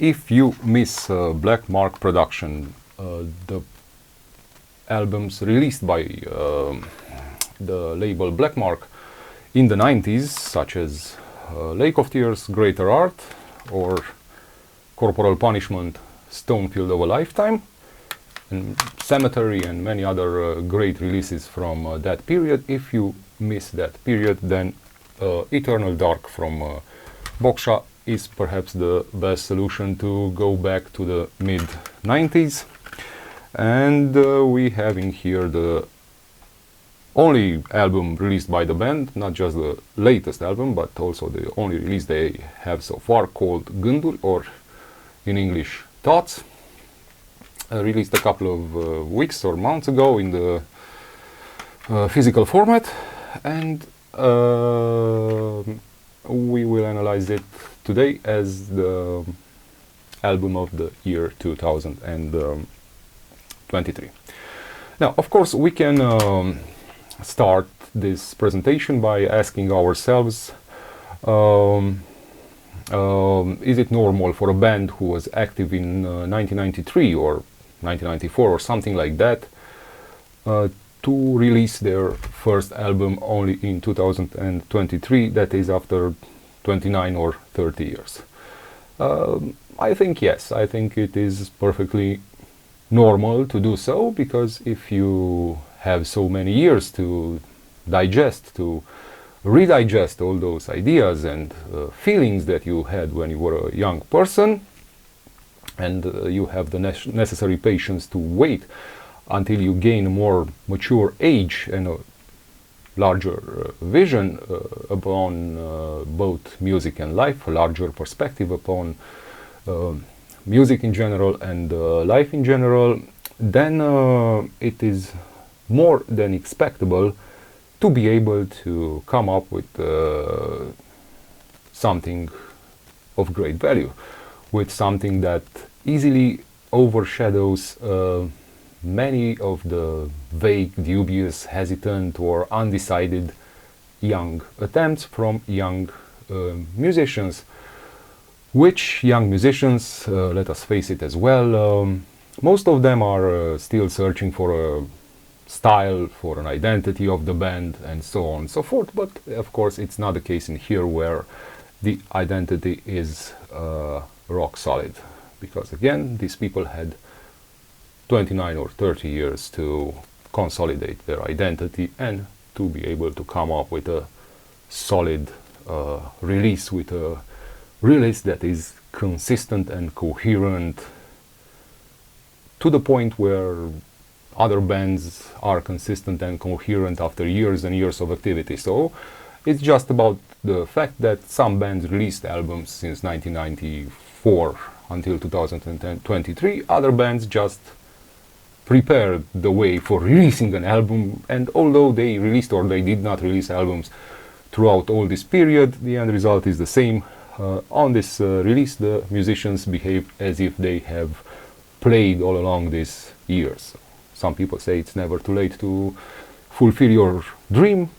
if you miss Black Mark production, the albums released by the label Black Mark in the 90s, such as Lake of Tears, Greater Art, or Corporal Punishment, Stonefield of a Lifetime, and Cemetery, and many other great releases from that period. If you miss that period, then Eternal Dark from Boksha is perhaps the best solution to go back to the mid-90s. And we have in here the only album released by the band, not just the latest album, but also the only release they have so far, called Gânduri, or in English, Thoughts. Released a couple of weeks or months ago in the physical format, and we will analyze it today as the album of the year 2023. Now, of course, we can start this presentation by asking ourselves, is it normal for a band who was active in 1993 or 1994 or something like that to release their first album only in 2023, that is after 29 or 30 years? I think yes, I think it is perfectly normal to do so, because if you have so many years to digest, to redigest all those ideas and feelings that you had when you were a young person, and you have the necessary patience to wait until you gain a more mature age and a larger vision upon both music and life, a larger perspective upon music in general and life in general, then it is more than expectable to be able to come up with something of great value, with something that easily overshadows many of the vague, dubious, hesitant, or undecided young attempts from young musicians. Which young musicians, let us face it as well, most of them are still searching for a style, for an identity of the band, and so on and so forth. But of course it's not the case in here, where the identity is rock solid, because again, these people had 29 or 30 years to consolidate their identity and to be able to come up with a solid release, with a release that is consistent and coherent, to the point where other bands are consistent and coherent after years and years of activity. So it's just about the fact that some bands released albums since 1994 until 2023, other bands just prepared the way for releasing an album, and although they released or they did not release albums throughout all this period, the end result is the same. On this release, the musicians behave as if they have played all along these years. Some people say it's never too late to fulfill your dream.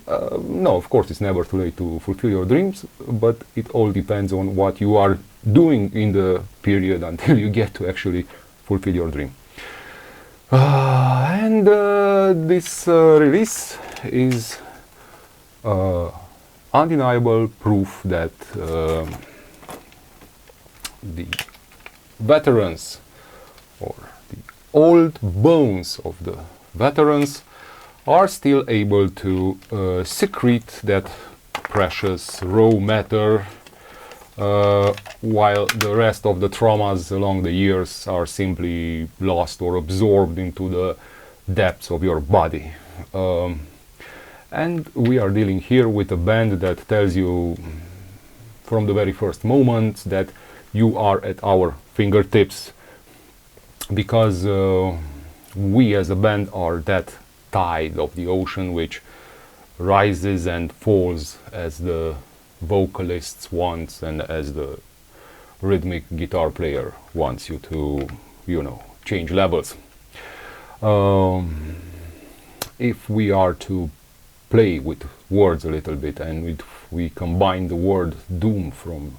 No, of course it's never too late to fulfill your dreams, but it all depends on what you are doing in the period until you get to actually fulfill your dream. And this release is undeniable proof that the veterans, or the old bones of the veterans, are still able to secrete that precious raw matter, while the rest of the traumas along the years are simply lost or absorbed into the depths of your body. And we are dealing here with a band that tells you from the very first moment that you are at our fingertips, because we as a band are that tide of the ocean which rises and falls as the vocalists wants and as the rhythmic guitar player wants you to, you know, change levels. If we are to play with words a little bit, and we combine the word doom from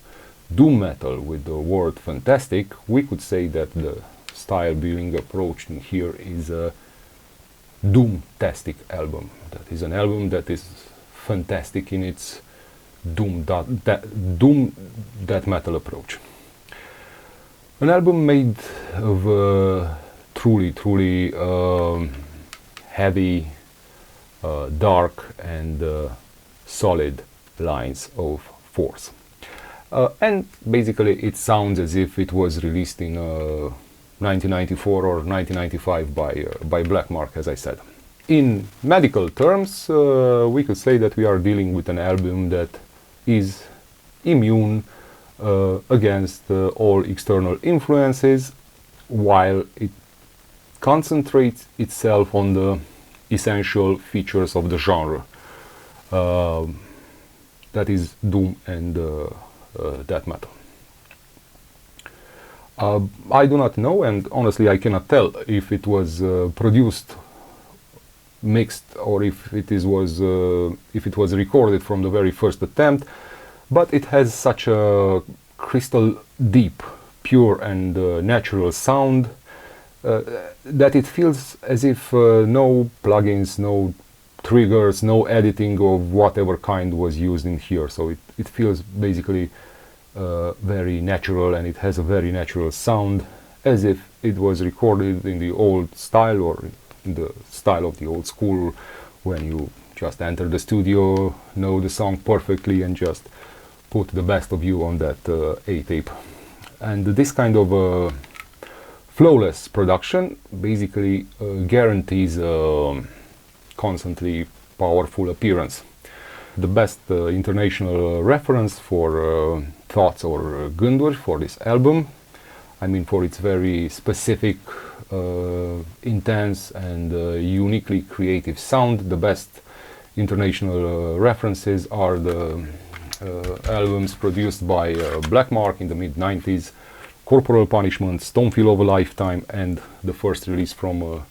doom metal with the word fantastic, we could say that the style being approached in here is a doom-tastic album. That is an album that is fantastic in its doom death metal approach. An album made of truly heavy, dark and solid lines of force. And basically it sounds as if it was released in 1994 or 1995 by Black Mark, as I said. In medical terms, we could say that we are dealing with an album that is immune against all external influences, while it concentrates itself on the essential features of the genre, that is doom and death metal. I do not know, and honestly I cannot tell if it was produced, mixed, or if it was recorded from the very first attempt, but it has such a crystal deep, pure and natural sound that it feels as if no plugins, no triggers, no editing of whatever kind was used in here. So it feels basically very natural, and it has a very natural sound, as if it was recorded in the old style, or in the style of the old school, when you just enter the studio, know the song perfectly, and just put the best of you on that A-tape. And this kind of flawless production basically guarantees constantly powerful appearance. The best international reference for Thoughts or Gânduri for this album, I mean, for its very specific, intense and uniquely creative sound, the best international references are the albums produced by Black Mark in the mid-90s, Corporal Punishment, Stonefield of a Lifetime, and the first release from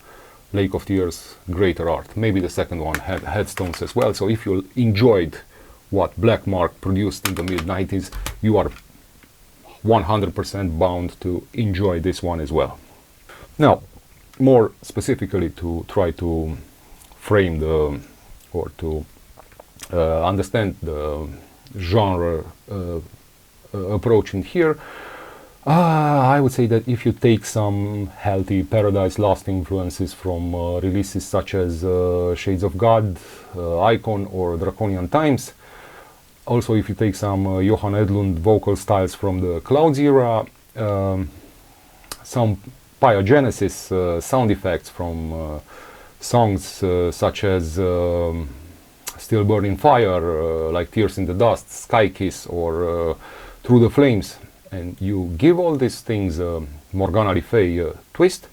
Lake of Tears, Greater Art. Maybe the second one had Headstones as well. So if you enjoyed what Black Mark produced in the mid-90s, you are 100% bound to enjoy this one as well. Now, more specifically, to try to frame or to understand the genre approach in here, I would say that if you take some healthy Paradise Lost influences from releases such as Shades of God, Icon or Draconian Times, also if you take some Johan Edlund vocal styles from the Clouds era, some Pyogenesis sound effects from songs such as Still Burning Fire, like Tears in the Dust, Sky Kiss or Through the Flames, and you give all these things a Morgana Le Fay twist,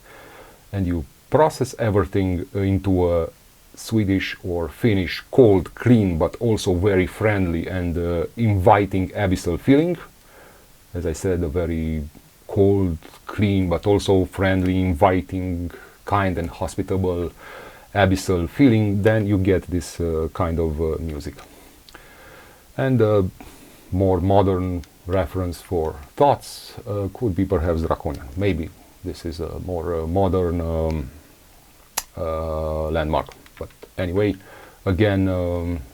and you process everything into a Swedish or Finnish cold, clean, but also very friendly and inviting abyssal feeling. As I said, a very cold, clean, but also friendly, inviting, kind and hospitable abyssal feeling. Then you get this kind of music. And more modern reference for Thoughts could be perhaps Draconian. Maybe this is a more modern landmark. But anyway, again,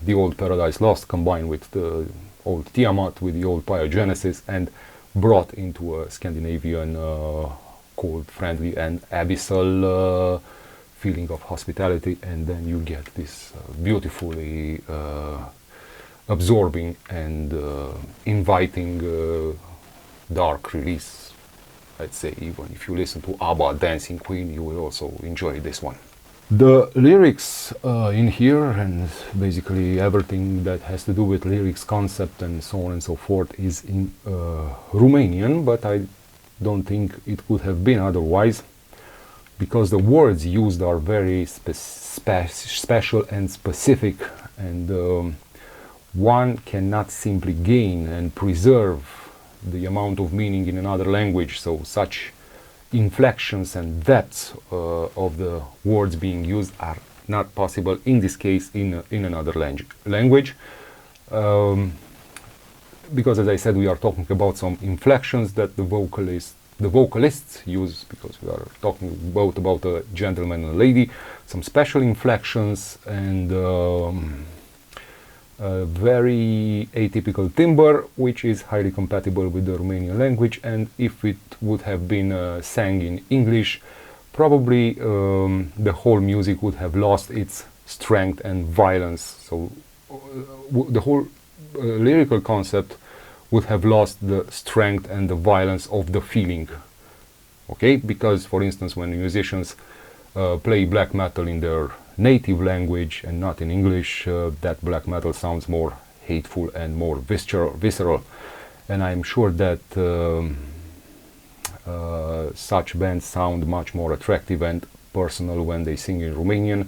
the old Paradise Lost combined with the old Tiamat, with the old Pyogenesis, and brought into a Scandinavian cold, friendly and abyssal feeling of hospitality, and then you get this beautifully absorbing and inviting dark release. I'd say even if you listen to ABBA, Dancing Queen, you will also enjoy this one. The lyrics in here, and basically everything that has to do with lyrics, concept and so on and so forth, is in Romanian, but I don't think it could have been otherwise, because the words used are very special and specific, and one cannot simply gain and preserve the amount of meaning in another language. So such inflections and depths of the words being used are not possible in this case in another language. because as I said, we are talking about some inflections that the vocalists use, because we are talking about a gentleman and a lady, some special inflections and a very atypical timbre, which is highly compatible with the Romanian language. And if it would have been sang in English, probably the whole music would have lost its strength and violence. So the whole lyrical concept would have lost the strength and the violence of the feeling. Okay, because for instance, when musicians play black metal in their native language and not in English, that black metal sounds more hateful and more visceral. And I'm sure that such bands sound much more attractive and personal when they sing in Romanian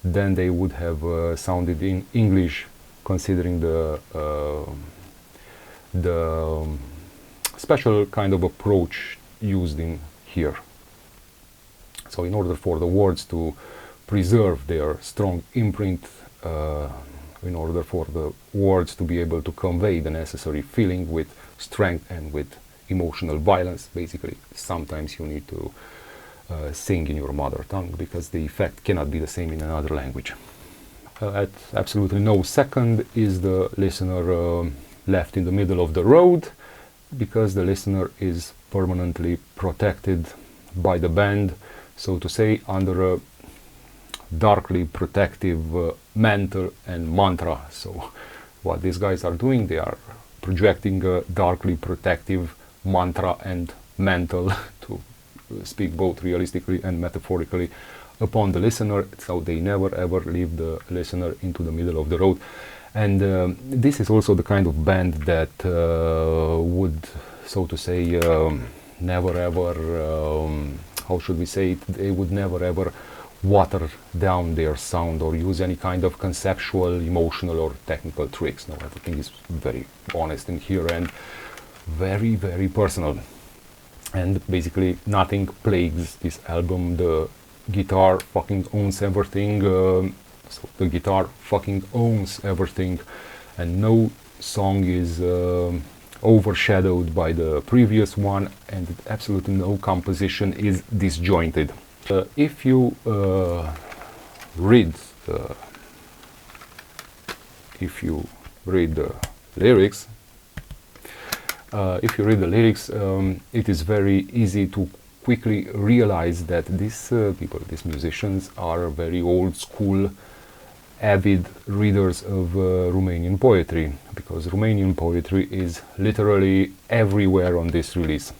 than they would have sounded in English, considering the special kind of approach used in here. So in order for the words to preserve their strong imprint, in order for the words to be able to convey the necessary feeling with strength and with emotional violence, basically sometimes you need to sing in your mother tongue, because the effect cannot be the same in another language. At absolutely no second is the listener left in the middle of the road, because the listener is permanently protected by the band, so to say, under a darkly protective mantle and mantra. So what these guys are doing, they are projecting a darkly protective mantra and mantle, to speak both realistically and metaphorically, upon the listener, so they never ever leave the listener into the middle of the road. And this is also the kind of band that would, so to say, never ever, how should we say it, they would never ever water down their sound or use any kind of conceptual, emotional or technical tricks. No, everything is very honest in here and very, very personal. And basically nothing plagues this album. The guitar fucking owns everything, so the guitar fucking owns everything, and no song is overshadowed by the previous one, and absolutely no composition is disjointed. If you read the lyrics, it is very easy to quickly realize that these people, these musicians, are very old school, avid readers of Romanian poetry, because Romanian poetry is literally everywhere on this release.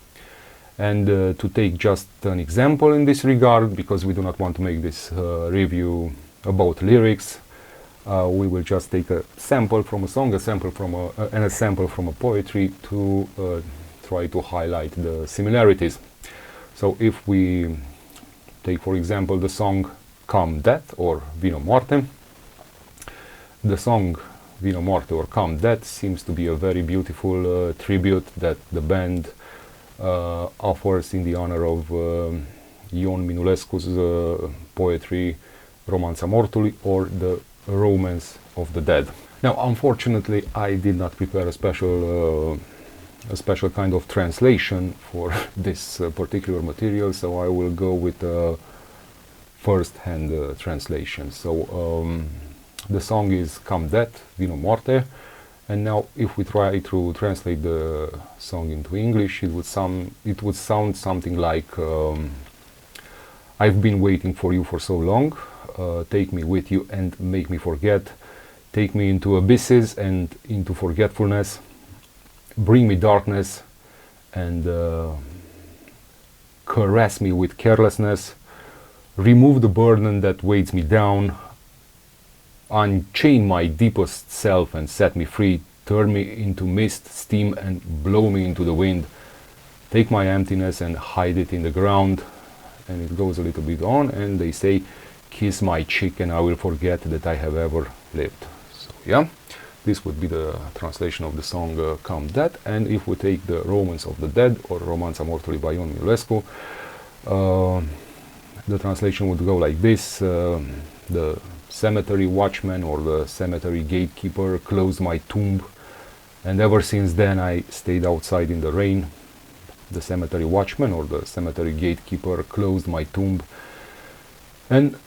And to take just an example in this regard, because we do not want to make this review about lyrics, we will just take a sample from a song, a sample from a poetry to try to highlight the similarities. So if we take, for example, the song Come Death or Vino Morte, the song Vino Morte or Come Death seems to be a very beautiful tribute that the band offers in the honor of Ion Minulescu's poetry Romanța Mortului, or the Romance of the Dead. Now, unfortunately, I did not prepare a special kind of translation for this particular material, so I will go with a first-hand translation. So the song is Come Death, Vino Morte, and now if we try to translate the song into English, it would sound something like I've been waiting for you for so long, take me with you and make me forget, take me into abysses and into forgetfulness, bring me darkness and caress me with carelessness, remove the burden that weighs me down, unchain my deepest self and set me free, turn me into mist, steam and blow me into the wind, take my emptiness and hide it in the ground. And it goes a little bit on, and they say, kiss my cheek and I will forget that I have ever lived. So yeah, this would be the translation of the song Come Death. And if we take the Romance of the Dead or Romanța Mortului by Ion Minulescu, the translation would go like this: the cemetery watchman or the cemetery gatekeeper closed my tomb And ever since then I stayed outside in the rain. The cemetery watchman or the cemetery gatekeeper closed my tomb, and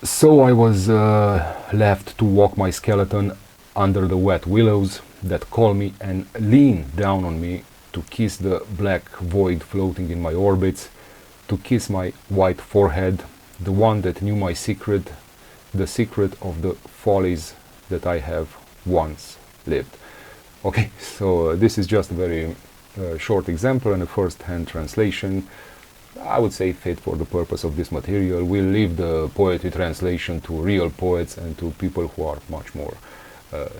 so I was left to walk my skeleton under the wet willows that call me and lean down on me, to kiss the black void floating in my orbits, to kiss my white forehead, the one that knew my secret, the secret of the follies that I have once lived. Okay, so this is just a very short example and a first-hand translation. I would say fit for the purpose of this material. We'll leave the poetry translation to real poets and to people who are much more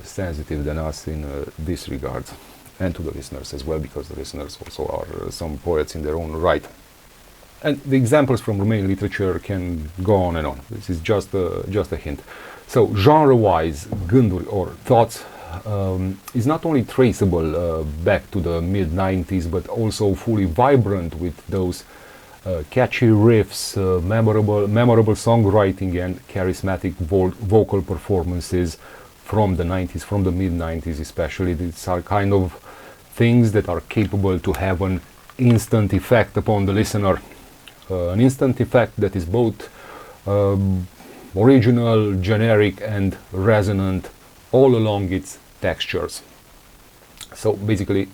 sensitive than us in this regard, and to the listeners as well, because the listeners also are some poets in their own right. And the examples from Romanian literature can go on and on. This is just a hint. So genre-wise, Gânduri or thoughts is not only traceable back to the mid-90s, but also fully vibrant with those catchy riffs, memorable songwriting and charismatic vocal performances from the 90s, from the mid-90s especially. These are kind of things that are capable to have an instant effect upon the listener. An instant effect that is both original, generic and resonant all along its textures. So basically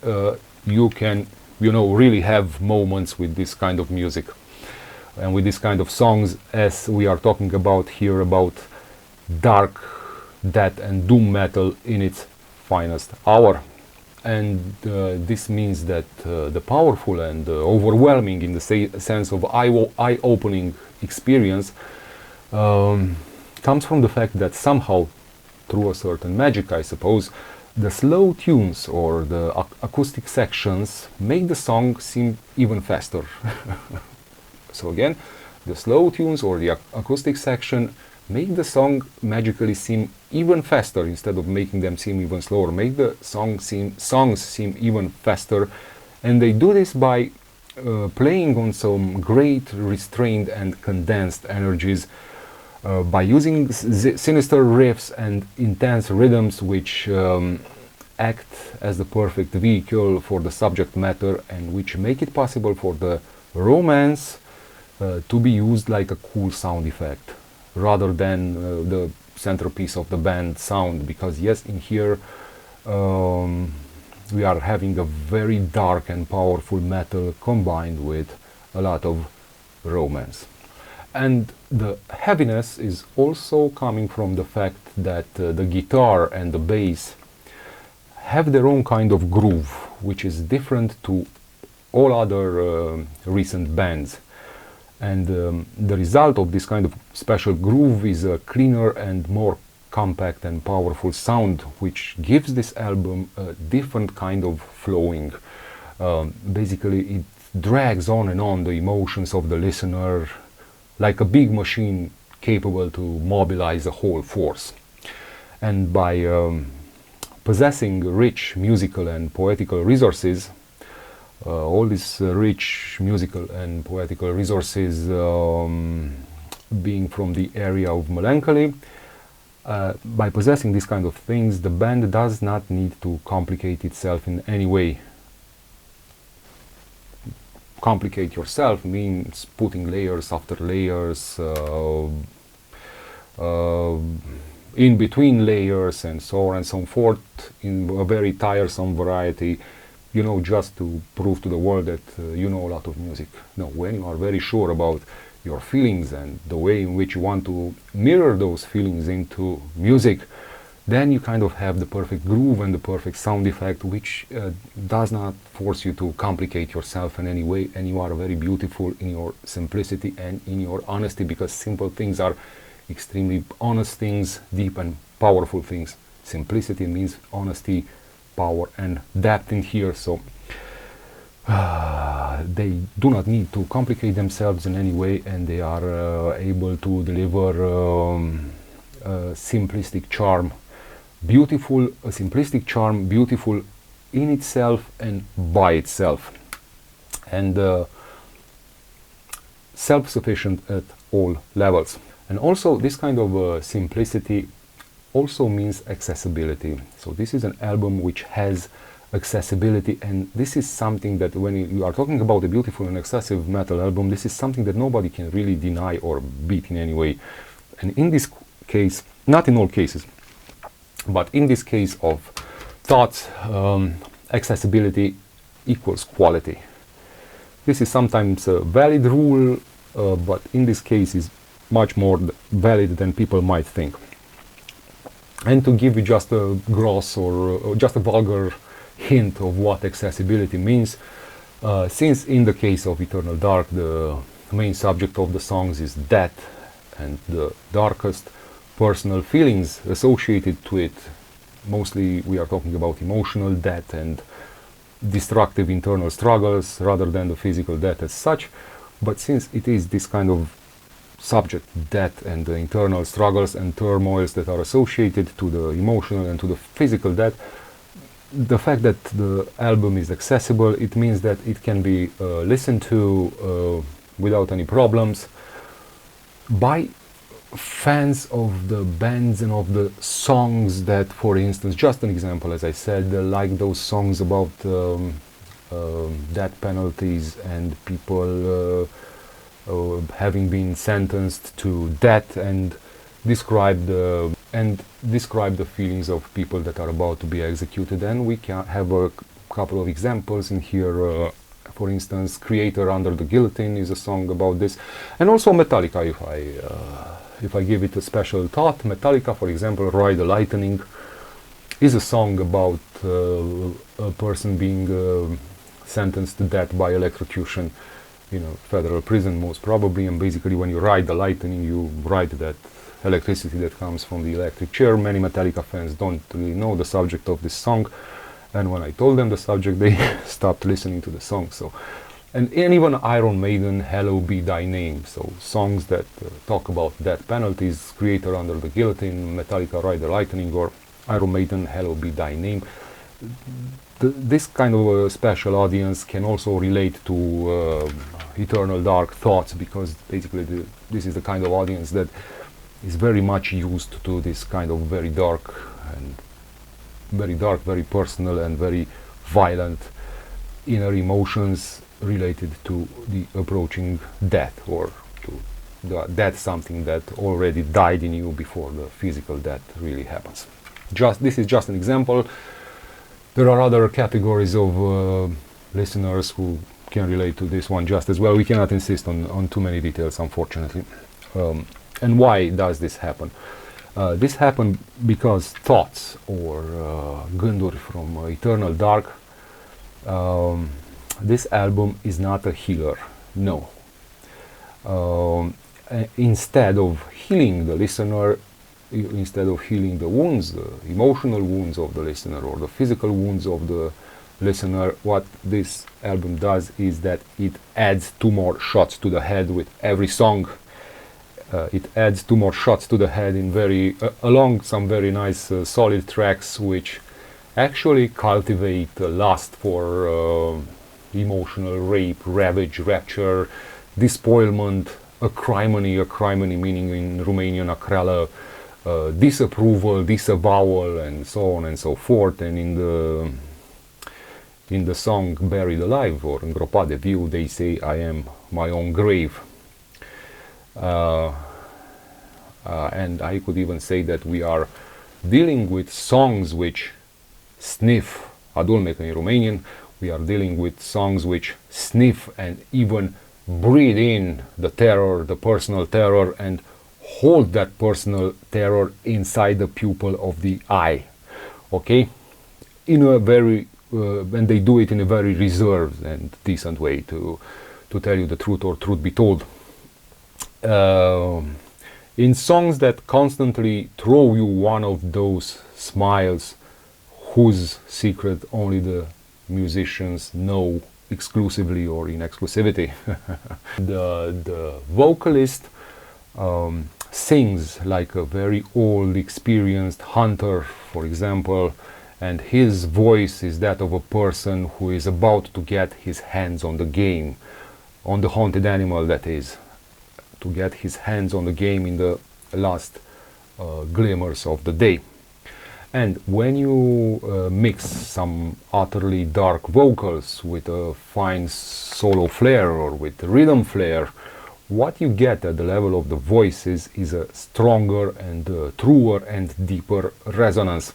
you can, really have moments with this kind of music and with this kind of songs, as we are talking about here, about dark death and doom metal in its finest hour. And this means that the powerful and overwhelming, in the sense of eye-opening experience, comes from the fact that somehow, through a certain magic, I suppose, the slow tunes or the acoustic sections make the song seem even faster. So again, the slow tunes or the acoustic section make the song magically seem even faster, instead of making them seem even slower. Make the songs seem even faster, and they do this by playing on some great restrained and condensed energies, by using sinister riffs and intense rhythms, which act as the perfect vehicle for the subject matter, and which make it possible for the romance to be used like a cool sound effect, rather than the centerpiece of the band sound. Because yes, in here we are having a very dark and powerful metal combined with a lot of romance. And the heaviness is also coming from the fact that the guitar and the bass have their own kind of groove, which is different to all other recent bands. And the result of this kind of special groove is a cleaner and more compact and powerful sound, which gives this album a different kind of flowing. Basically, it drags on and on the emotions of the listener like a big machine capable to mobilize a whole force. And by possessing rich musical and poetical resources, all these rich musical and poetical resources being from the area of melancholy, by possessing these kind of things, the band does not need to complicate itself in any way. Complicate yourself means putting layers after layers, in between layers, and so on and so forth, in a very tiresome variety, just to prove to the world that you know a lot of music. No, when you are very sure about your feelings and the way in which you want to mirror those feelings into music, then you kind of have the perfect groove and the perfect sound effect, which does not force you to complicate yourself in any way, and you are very beautiful in your simplicity and in your honesty, because simple things are extremely honest things, deep and powerful things. Simplicity means honesty, power and depth in here, so they do not need to complicate themselves in any way, and they are able to deliver a simplistic charm. Beautiful, a simplistic charm, beautiful in itself and by itself, and self-sufficient at all levels. And also this kind of simplicity also means accessibility. So this is an album which has accessibility, and this is something that when you are talking about a beautiful and excessive metal album, this is something that nobody can really deny or beat in any way. And in this case, not in all cases, but in this case of thoughts, accessibility equals quality. This is sometimes a valid rule, but in this case is much more valid than people might think. And to give you just a gross or just a vulgar hint of what accessibility means, since in the case of Eternal Dark the main subject of the songs is death and the darkest personal feelings associated to it, mostly we are talking about emotional death and destructive internal struggles rather than the physical death as such. But since it is this kind of subject, death and the internal struggles and turmoils that are associated to the emotional and to the physical death, the fact that the album is accessible, it means that it can be listened to without any problems by fans of the bands and of the songs that, for instance, just an example, as I said, like those songs about death penalties and people having been sentenced to death, and describe the feelings of people that are about to be executed. And we can have a couple of examples in here. For instance, Creator Under the Guillotine is a song about this, and also Metallica, if I give it a special thought. Metallica, for example, Ride the Lightning is a song about a person being sentenced to death by electrocution in a federal prison, most probably, and basically when you ride the lightning, you ride that electricity that comes from the electric chair. Many Metallica fans don't really know the subject of this song, and when I told them the subject, they stopped listening to the song. So, and even Iron Maiden, Hallowed Be Thy Name, so songs that talk about death penalties, Creator Under the Guillotine, Metallica Ride the Lightning, or Iron Maiden, Hallowed Be Thy Name. This kind of a special audience can also relate to Eternal Dark Thoughts, because basically this is the kind of audience that is very much used to this kind of very dark, very personal and very violent inner emotions related to the approaching death, or to the death, something that already died in you before the physical death really happens. This is just an example. There are other categories of listeners who can relate to this one just as well. We cannot insist on too many details, unfortunately. And why does this happen? This happened because Thoughts, or Gânduri from Eternal Dark, this album is not a healer, no. Instead of healing the listener, instead of healing the wounds, the emotional wounds of the listener or the physical wounds of the listener, what this album does is that it adds 2 more shots to the head with every song. It adds 2 more shots to the head in along some very nice solid tracks, which actually cultivate a lust for emotional rape, ravage, rapture, despoilment, acrimony meaning in Romanian acrala, disapproval, disavowal, and so on and so forth. And in the song Buried Alive, or Îngropat de Viu, they say, I am my own grave. And I could even say that we are dealing with songs which sniff, adulmecă in Romanian, we are dealing with songs which sniff and even breathe in the terror, the personal terror, and hold that personal terror inside the pupil of the eye. Okay? In a very, and they do it in a very reserved and decent way, to tell you the truth, or truth be told. In songs that constantly throw you one of those smiles whose secret only the musicians know exclusively or in exclusivity. The vocalist sings like a very old, experienced hunter, for example, and his voice is that of a person who is about to get his hands on the game, on the haunted animal, that is, to get his hands on the game in the last glimmers of the day. And when you mix some utterly dark vocals with a fine solo flair or with rhythm flair, what you get at the level of the voices is a stronger and truer and deeper resonance.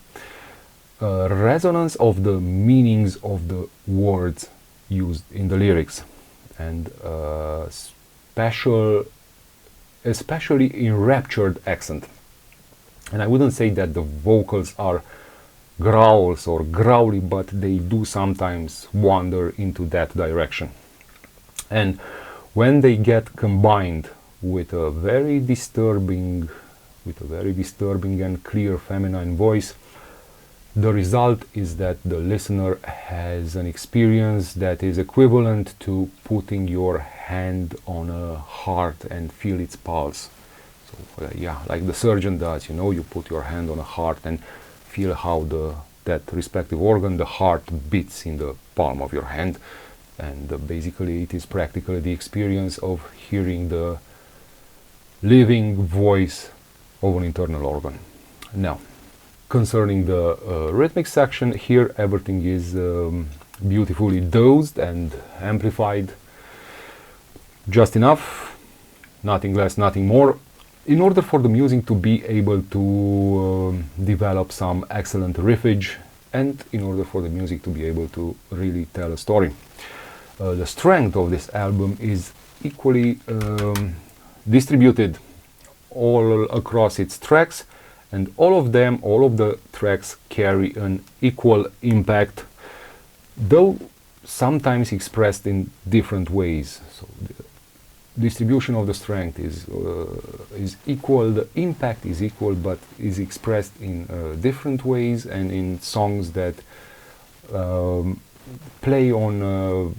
Resonance of the meanings of the words used in the lyrics, and especially in raptured accent. And I wouldn't say that the vocals are growls or growly, but they do sometimes wander into that direction. And when they get combined with a very disturbing and clear feminine voice, the result is that the listener has an experience that is equivalent to putting your hand on a heart and feel its pulse. So yeah, like the surgeon does, you know, you put your hand on a heart and feel how that respective organ, the heart, beats in the palm of your hand. And basically it is practically the experience of hearing the living voice of an internal organ. Now, concerning the rhythmic section, here everything is beautifully dosed and amplified just enough, nothing less, nothing more, in order for the music to be able to develop some excellent riffage, and in order for the music to be able to really tell a story. The strength of this album is equally distributed all across its tracks, and all of the tracks carry an equal impact, though sometimes expressed in different ways. So the distribution of the strength is equal, the impact is equal, but is expressed in different ways and in songs that play on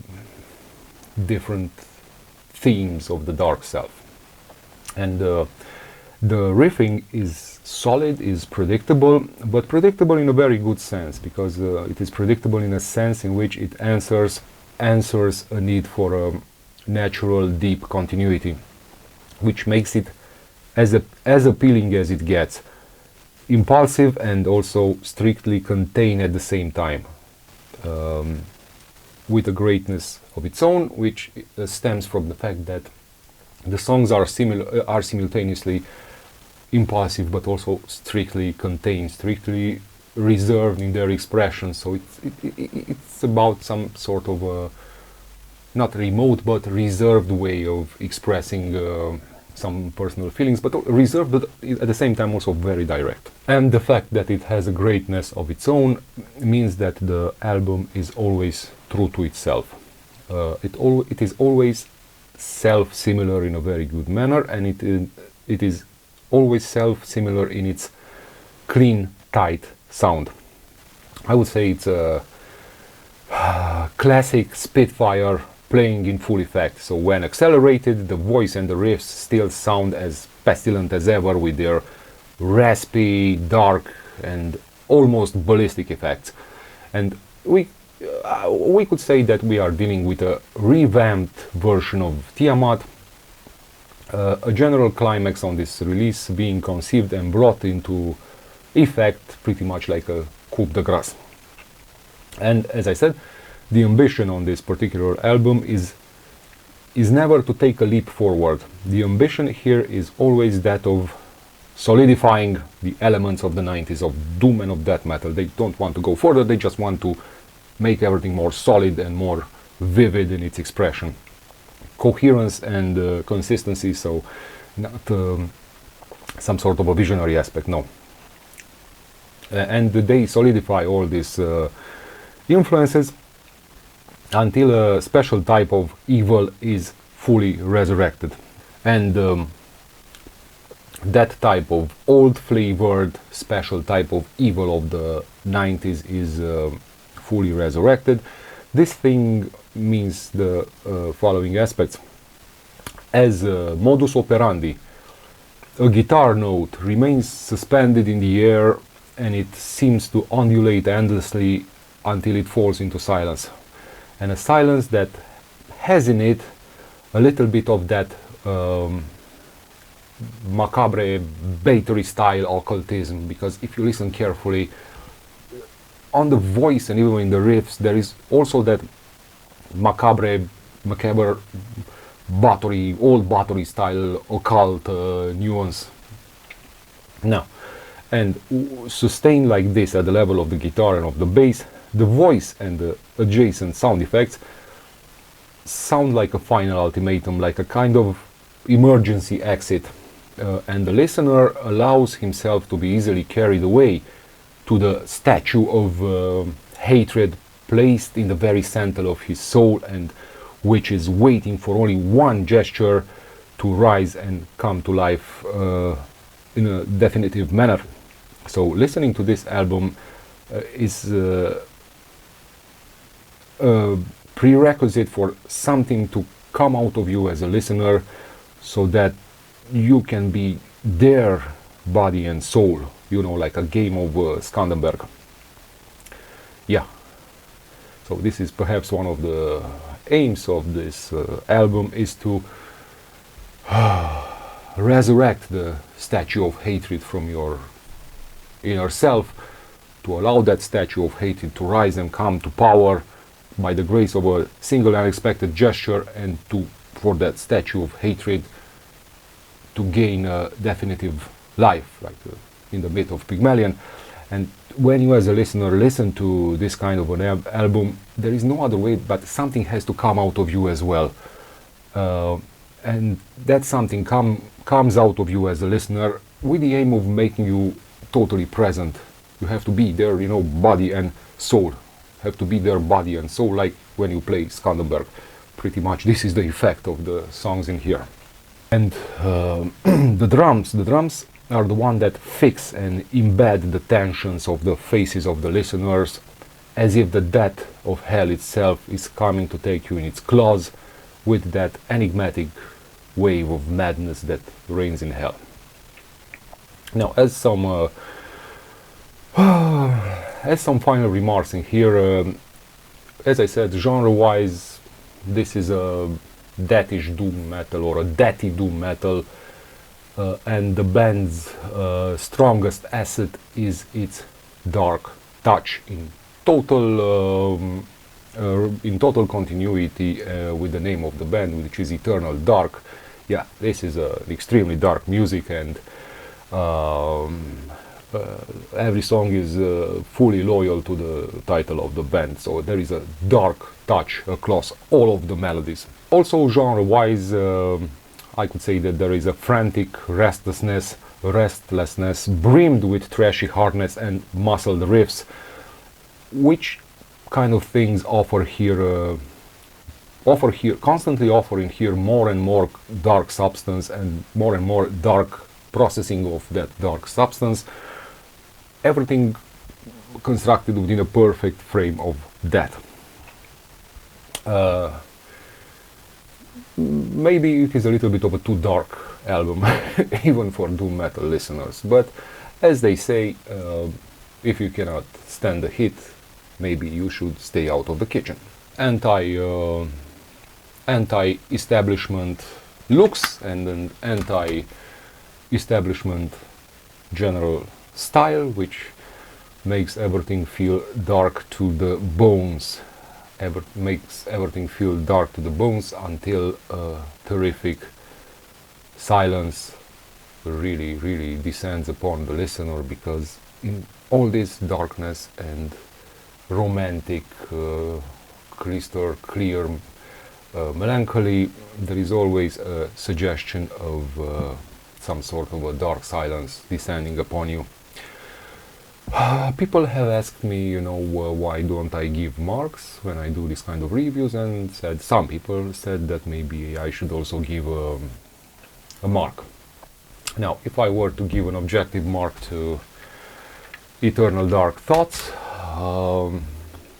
different themes of the dark self. And the riffing is solid, is predictable, but predictable in a very good sense, because it is predictable in a sense in which it answers a need for a natural, deep continuity, which makes it as appealing as it gets, impulsive and also strictly contained at the same time, with a greatness of its own, which stems from the fact that the songs are simultaneously impulsive but also strictly contained, strictly reserved in their expression. So it's about some sort of not remote but reserved way of expressing some personal feelings, but reserved, but at the same time also very direct. And the fact that it has a greatness of its own means that the album is always true to itself. It is always self-similar in a very good manner, and it is always self-similar in its clean, tight sound. I would say it's a classic Spitfire playing in full effect. So when accelerated, the voice and the riffs still sound as pestilent as ever, with their raspy, dark and almost ballistic effects. And we could say that we are dealing with a revamped version of Tiamat, a general climax on this release being conceived and brought into effect pretty much like a coup de grace. And as I said, the ambition on this particular album is never to take a leap forward. The ambition here is always that of solidifying the elements of the 90s, of doom and of death metal. They don't want to go further, they just want to make everything more solid and more vivid in its expression. Coherence and consistency, so not some sort of a visionary aspect, no. And they solidify all these influences until a special type of evil is fully resurrected. And that type of old flavored special type of evil of the 90s is fully resurrected. This thing means the following aspects. As a modus operandi, a guitar note remains suspended in the air and it seems to undulate endlessly until it falls into silence. And a silence that has in it a little bit of that macabre Battery style occultism, because if you listen carefully on the voice and even in the riffs, there is also that macabre battery, old battery style occult nuance. Now, and sustained like this at the level of the guitar and of the bass, the voice and the adjacent sound effects sound like a final ultimatum, like a kind of emergency exit, and the listener allows himself to be easily carried away to the statue of hatred placed in the very center of his soul, and which is waiting for only one gesture to rise and come to life in a definitive manner. So listening to this album is a prerequisite for something to come out of you as a listener, so that you can be their body and soul, you know, like a game of Skandenberg. Yeah, so this is perhaps one of the aims of this album, is to resurrect the statue of hatred from your inner self, to allow that statue of hatred to rise and come to power by the grace of a single unexpected gesture, and for that statue of hatred to gain a definitive life, like in the myth of Pygmalion. And when you as a listener listen to this kind of an album, there is no other way but something has to come out of you as well. And that something comes out of you as a listener with the aim of making you totally present. You have to be there, you know, body and soul. Have to be their body and soul, like when you play Skanderberg. Pretty much this is the effect of the songs in here. And the drums are the one that fix and embed the tensions of the faces of the listeners, as if the death of hell itself is coming to take you in its claws with that enigmatic wave of madness that reigns in hell. Now, as some final remarks in here, as I said, genre-wise, this is a deathish doom metal or a deathy doom metal, and the band's strongest asset is its dark touch in total continuity with the name of the band, which is Eternal Dark. Yeah, this is extremely dark music, and every song is fully loyal to the title of the band, so there is a dark touch across all of the melodies. Also, genre-wise, I could say that there is a frantic restlessness brimmed with trashy hardness and muscled riffs, which kind of things constantly offering here more and more dark substance and more dark processing of that dark substance. Everything constructed within a perfect frame of that. Maybe it is a little bit of a too dark album, even for doom metal listeners, but as they say, if you cannot stand the heat, maybe you should stay out of the kitchen. Anti-establishment looks and an anti-establishment general style, which makes everything feel dark to the bones. Makes everything feel dark to the bones until a terrific silence really descends upon the listener, because in all this darkness and romantic, crystal clear melancholy, there is always a suggestion of some sort of a dark silence descending upon you. People have asked me, you know, why don't I give marks when I do this kind of reviews, and some people said that maybe I should also give a mark. Now, if I were to give an objective mark to Eternal Dark Thoughts,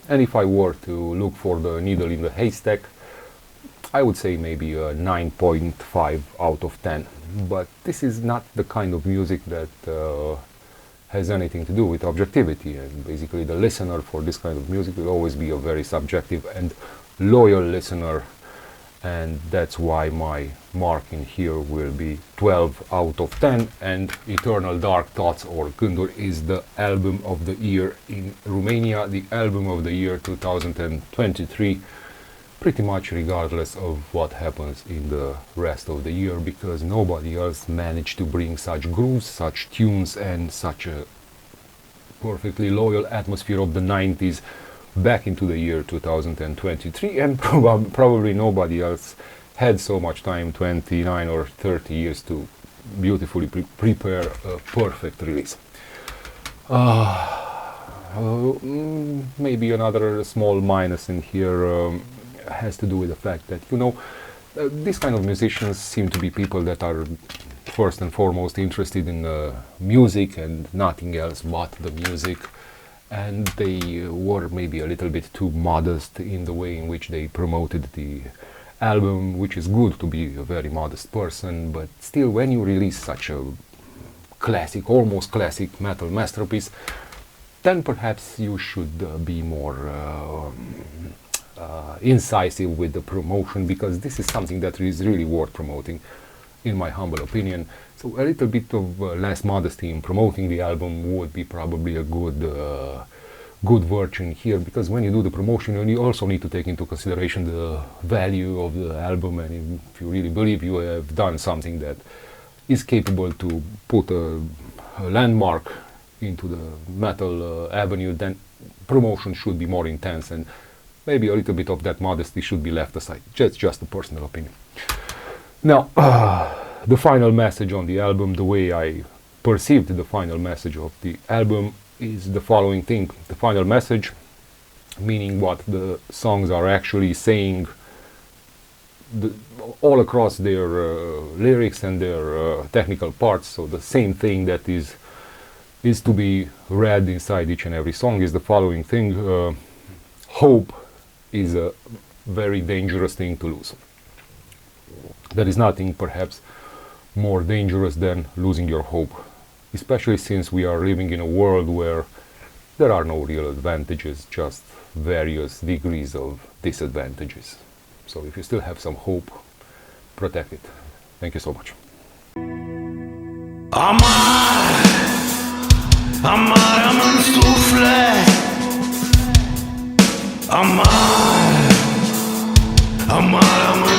and if I were to look for the needle in the haystack, I would say maybe a 9.5 out of 10. But this is not the kind of music that has anything to do with objectivity, and basically the listener for this kind of music will always be a very subjective and loyal listener, and that's why my marking here will be 12 out of 10. And Eternal Dark Thoughts or Gânduri is the album of the year in Romania, the album of the year 2023, pretty much regardless of what happens in the rest of the year, because nobody else managed to bring such grooves, such tunes, and such a perfectly loyal atmosphere of the 90s back into the year 2023, and probably nobody else had so much time, 29 or 30 years, to beautifully prepare a perfect release. Maybe another small minus in here has to do with the fact that, you know, these kind of musicians seem to be people that are first and foremost interested in music and nothing else but the music, and they were maybe a little bit too modest in the way in which they promoted the album, which is good to be a very modest person, but still, when you release such a classic, almost classic metal masterpiece, then perhaps you should be more incisive with the promotion, because this is something that is really worth promoting, in my humble opinion. So a little bit of less modesty in promoting the album would be probably a good virtue here, because when you do the promotion, you also need to take into consideration the value of the album, and if you really believe you have done something that is capable to put a landmark into the metal avenue, then promotion should be more intense, and maybe a little bit of that modesty should be left aside. Just a personal opinion. Now, the final message on the album, the way I perceived the final message of the album, is the following thing. The final message, meaning what the songs are actually saying all across their lyrics and their technical parts, so the same thing that is to be read inside each and every song, is the following thing. Hope is a very dangerous thing to lose. There is nothing perhaps more dangerous than losing your hope, especially since we are living in a world where there are no real advantages, just various degrees of disadvantages. So if you still have some hope, protect it. Thank you so much. Amar în suflet, amar în